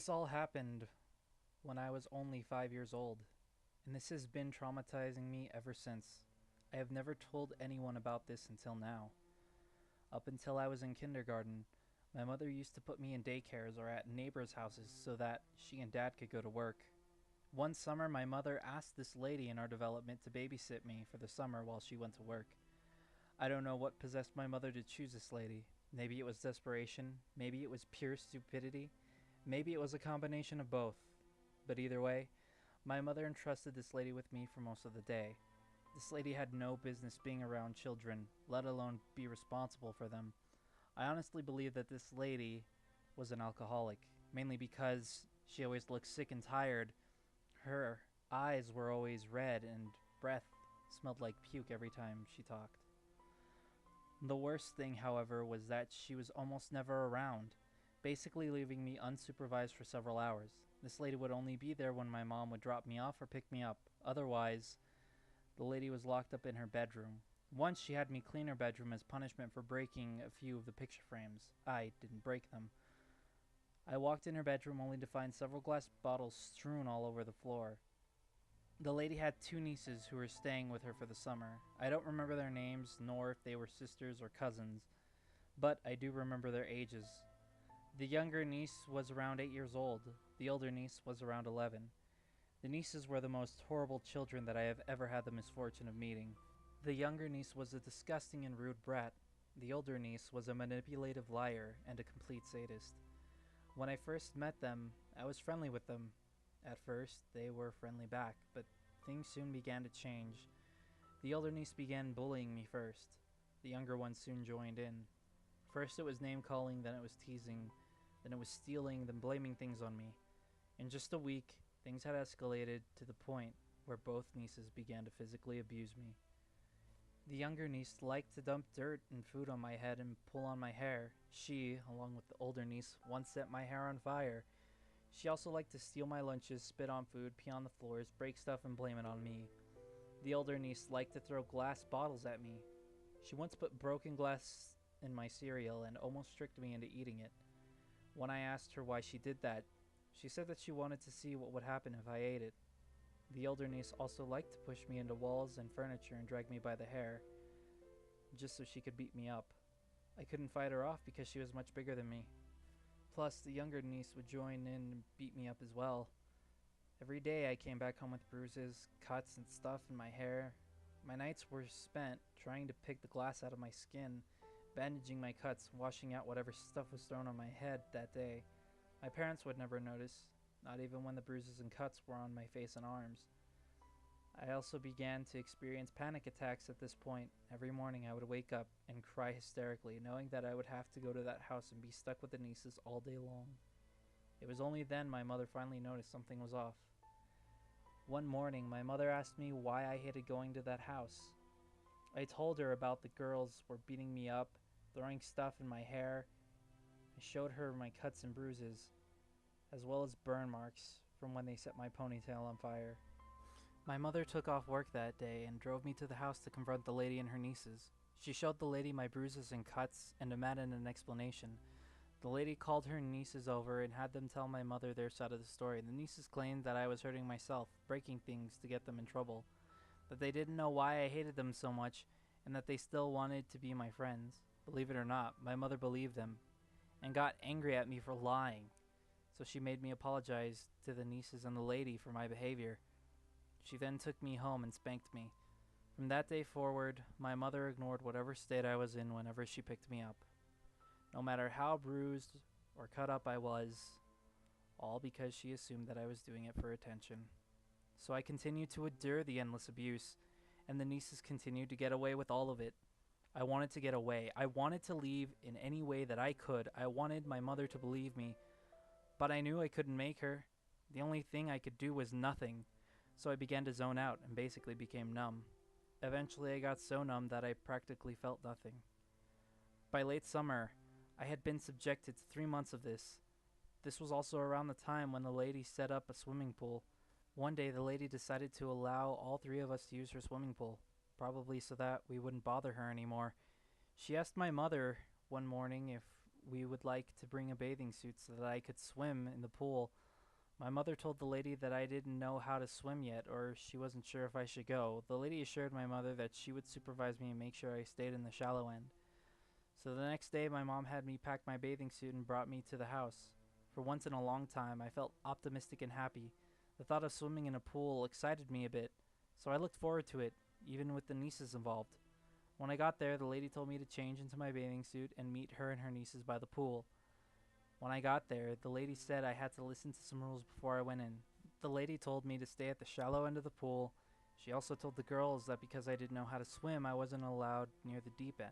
This all happened when I was only 5 years old, and this has been traumatizing me ever since. I have never told anyone about this until now. Up until I was in kindergarten, my mother used to put me in daycares or at neighbors' houses so that she and dad could go to work. One summer, my mother asked this lady in our development to babysit me for the summer while she went to work. I don't know what possessed my mother to choose this lady. Maybe it was desperation, maybe it was pure stupidity, maybe it was a combination of both. But either way, my mother entrusted this lady with me for most of the day. This lady had no business being around children, let alone be responsible for them. I honestly believe that this lady was an alcoholic, mainly because she always looked sick and tired. Her eyes were always red and breath smelled like puke every time she talked. The worst thing, however, was that she was almost never around, basically leaving me unsupervised for several hours. This lady would only be there when my mom would drop me off or pick me up. Otherwise, the lady was locked up in her bedroom. Once she had me clean her bedroom as punishment for breaking a few of the picture frames. I didn't break them. I walked in her bedroom only to find several glass bottles strewn all over the floor. The lady had two nieces who were staying with her for the summer. I don't remember their names nor if they were sisters or cousins, but I do remember their ages. The younger niece was around 8 years old. The older niece was around 11. The nieces were the most horrible children that I have ever had the misfortune of meeting. The younger niece was a disgusting and rude brat. The older niece was a manipulative liar and a complete sadist. When I first met them, I was friendly with them. At first, they were friendly back, but things soon began to change. The older niece began bullying me first. The younger one soon joined in. First it was name calling, then it was teasing, then it was stealing, then blaming things on me. In just a week, things had escalated to the point where both nieces began to physically abuse me. The younger niece liked to dump dirt and food on my head and pull on my hair. She, along with the older niece, once set my hair on fire. She also liked to steal my lunches, spit on food, pee on the floors, break stuff, and blame it on me. The older niece liked to throw glass bottles at me. She once put broken glass in my cereal and almost tricked me into eating it. When I asked her why she did that, she said that she wanted to see what would happen if I ate it. The older niece also liked to push me into walls and furniture and drag me by the hair, just so she could beat me up. I couldn't fight her off because she was much bigger than me. Plus, the younger niece would join in and beat me up as well. Every day I came back home with bruises, cuts, and stuff in my hair. My nights were spent trying to pick the glass out of my skin, bandaging my cuts, washing out whatever stuff was thrown on my head that day. My parents would never notice, not even when the bruises and cuts were on my face and arms. I also began to experience panic attacks at this point. Every morning I would wake up and cry hysterically, knowing that I would have to go to that house and be stuck with the nieces all day long. It was only then my mother finally noticed something was off. One morning, my mother asked me why I hated going to that house. I told her about the girls were beating me up, throwing stuff in my hair. I showed her my cuts and bruises, as well as burn marks from when they set my ponytail on fire. My mother took off work that day and drove me to the house to confront the lady and her nieces. She showed the lady my bruises and cuts and demanded an explanation. The lady called her nieces over and had them tell my mother their side of the story. The nieces claimed that I was hurting myself, breaking things to get them in trouble, that they didn't know why I hated them so much, and that they still wanted to be my friends. Believe it or not, my mother believed them and got angry at me for lying, so she made me apologize to the nieces and the lady for my behavior. She then took me home and spanked me. From that day forward, my mother ignored whatever state I was in whenever she picked me up, no matter how bruised or cut up I was, all because she assumed that I was doing it for attention. So I continued to endure the endless abuse, and the nieces continued to get away with all of it. I wanted to get away. I wanted to leave in any way that I could. I wanted my mother to believe me, but I knew I couldn't make her. The only thing I could do was nothing, so I began to zone out and basically became numb. Eventually I got so numb that I practically felt nothing. By late summer, I had been subjected to 3 months of this. This was also around the time when the lady set up a swimming pool. One day the lady decided to allow all three of us to use her swimming pool, probably so that we wouldn't bother her anymore. She asked my mother one morning if we would like to bring a bathing suit so that I could swim in the pool. My mother told the lady that I didn't know how to swim yet, or she wasn't sure if I should go. The lady assured my mother that she would supervise me and make sure I stayed in the shallow end. So the next day, my mom had me pack my bathing suit and brought me to the house. For once in a long time, I felt optimistic and happy. The thought of swimming in a pool excited me a bit, so I looked forward to it, even with the nieces involved. When I got there, the lady told me to change into my bathing suit and meet her and her nieces by the pool. When I got there, the lady said I had to listen to some rules before I went in. The lady told me to stay at the shallow end of the pool. She also told the girls that because I didn't know how to swim, I wasn't allowed near the deep end.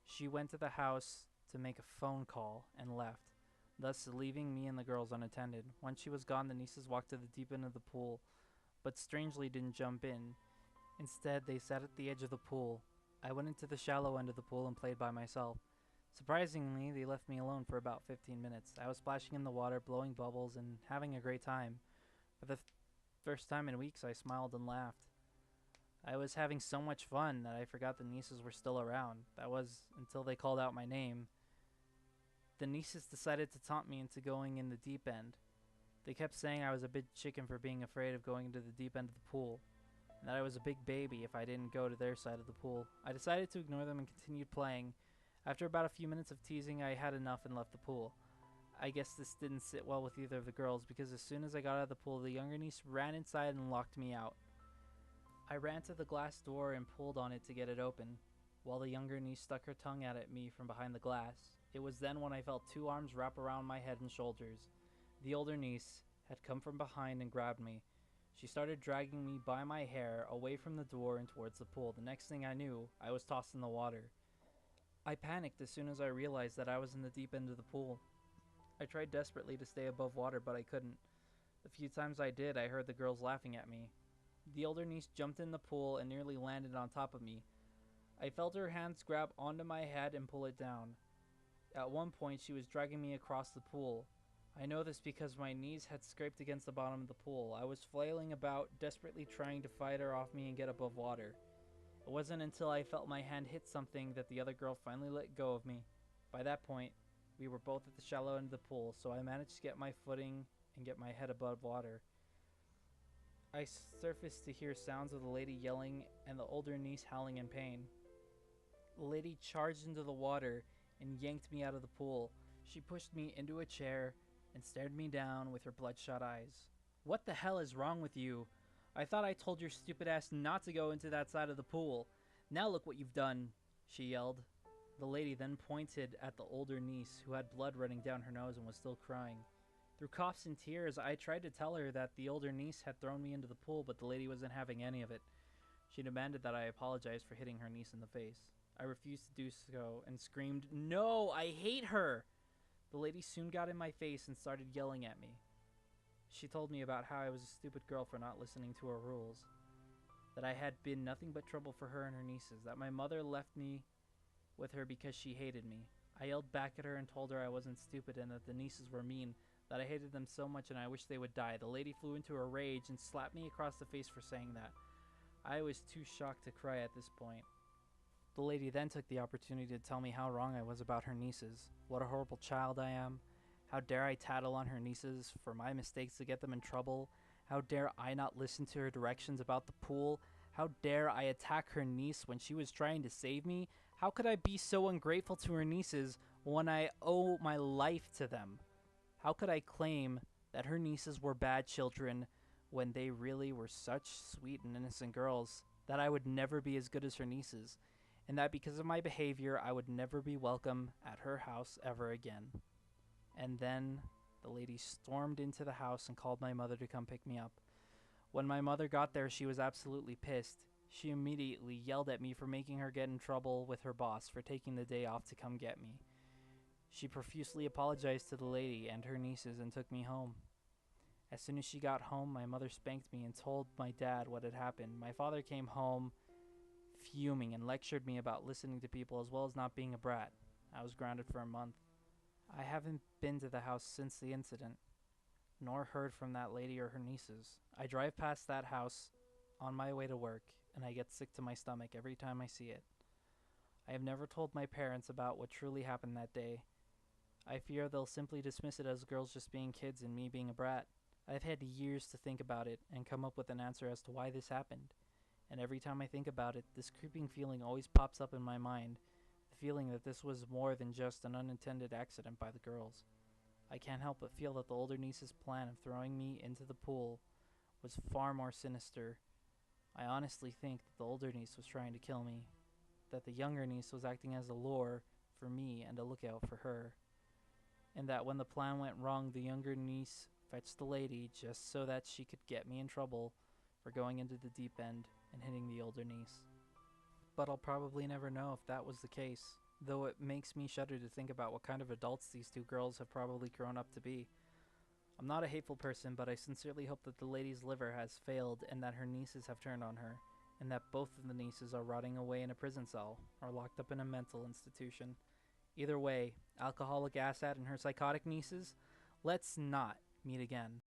She went to the house to make a phone call and left, thus leaving me and the girls unattended. Once she was gone, the nieces walked to the deep end of the pool, but strangely didn't jump in. Instead, they sat at the edge of the pool. I went into the shallow end of the pool and played by myself. Surprisingly, they left me alone for about 15 minutes. I was splashing in the water, blowing bubbles, and having a great time. For the first time in weeks, I smiled and laughed. I was having so much fun that I forgot the nieces were still around. That was until they called out my name. The nieces decided to taunt me into going in the deep end. They kept saying I was a big chicken for being afraid of going into the deep end of the pool, and that I was a big baby if I didn't go to their side of the pool. I decided to ignore them and continued playing. After about a few minutes of teasing, I had enough and left the pool. I guess this didn't sit well with either of the girls because as soon as I got out of the pool, the younger niece ran inside and locked me out. I ran to the glass door and pulled on it to get it open, while the younger niece stuck her tongue out at me from behind the glass. It was then when I felt two arms wrap around my head and shoulders. The older niece had come from behind and grabbed me. She started dragging me by my hair away from the door and towards the pool. The next thing I knew, I was tossed in the water. I panicked as soon as I realized that I was in the deep end of the pool. I tried desperately to stay above water, but I couldn't. The few times I did, I heard the girls laughing at me. The older niece jumped in the pool and nearly landed on top of me. I felt her hands grab onto my head and pull it down. At one point, she was dragging me across the pool. I know this because my knees had scraped against the bottom of the pool. I was flailing about, desperately trying to fight her off me and get above water. It wasn't until I felt my hand hit something that the other girl finally let go of me. By that point, we were both at the shallow end of the pool, so I managed to get my footing and get my head above water. I surfaced to hear sounds of the lady yelling and the older niece howling in pain. The lady charged into the water and yanked me out of the pool. She pushed me into a chair and stared me down with her bloodshot eyes. "What the hell is wrong with you? I thought I told your stupid ass not to go into that side of the pool. Now look what you've done," she yelled. The lady then pointed at the older niece, who had blood running down her nose and was still crying. Through coughs and tears, I tried to tell her that the older niece had thrown me into the pool, but the lady wasn't having any of it. She demanded that I apologize for hitting her niece in the face. I refused to do so and screamed, "No, I hate her!" The lady soon got in my face and started yelling at me. She told me about how I was a stupid girl for not listening to her rules, that I had been nothing but trouble for her and her nieces, that my mother left me with her because she hated me. I yelled back at her and told her I wasn't stupid and that the nieces were mean, that I hated them so much and I wished they would die. The lady flew into a rage and slapped me across the face for saying that. I was too shocked to cry at this point. The lady then took the opportunity to tell me how wrong I was about her nieces, what a horrible child I am, how dare I tattle on her nieces for my mistakes to get them in trouble, how dare I not listen to her directions about the pool, how dare I attack her niece when she was trying to save me, how could I be so ungrateful to her nieces when I owe my life to them? How could I claim that her nieces were bad children when they really were such sweet and innocent girls, that I would never be as good as her nieces, and that because of my behavior I would never be welcome at her house ever again? And then the lady stormed into the house and called my mother to come pick me up. When my mother got there, she was absolutely pissed. She immediately yelled at me for making her get in trouble with her boss for taking the day off to come get me. She profusely apologized to the lady and her nieces and took me home. As soon as she got home, my mother spanked me and told my dad what had happened. My father came home fuming and lectured me about listening to people as well as not being a brat. I was grounded for a month. I haven't been to the house since the incident, nor heard from that lady or her nieces. I drive past that house on my way to work, and I get sick to my stomach every time I see it. I have never told my parents about what truly happened that day, I fear they'll simply dismiss it as girls just being kids and me being a brat. I've had years to think about it and come up with an answer as to why this happened. And every time I think about it, this creeping feeling always pops up in my mind, the feeling that this was more than just an unintended accident by the girls. I can't help but feel that the older niece's plan of throwing me into the pool was far more sinister. I honestly think that the older niece was trying to kill me, that the younger niece was acting as a lure for me and a lookout for her, and that when the plan went wrong, the younger niece fetched the lady just so that she could get me in trouble for going into the deep end and hitting the older niece. But I'll probably never know if that was the case, though it makes me shudder to think about what kind of adults these two girls have probably grown up to be. I'm not a hateful person, but I sincerely hope that the lady's liver has failed and that her nieces have turned on her, and that both of the nieces are rotting away in a prison cell or locked up in a mental institution. Either way, alcoholic asshat and her psychotic nieces, let's not meet again.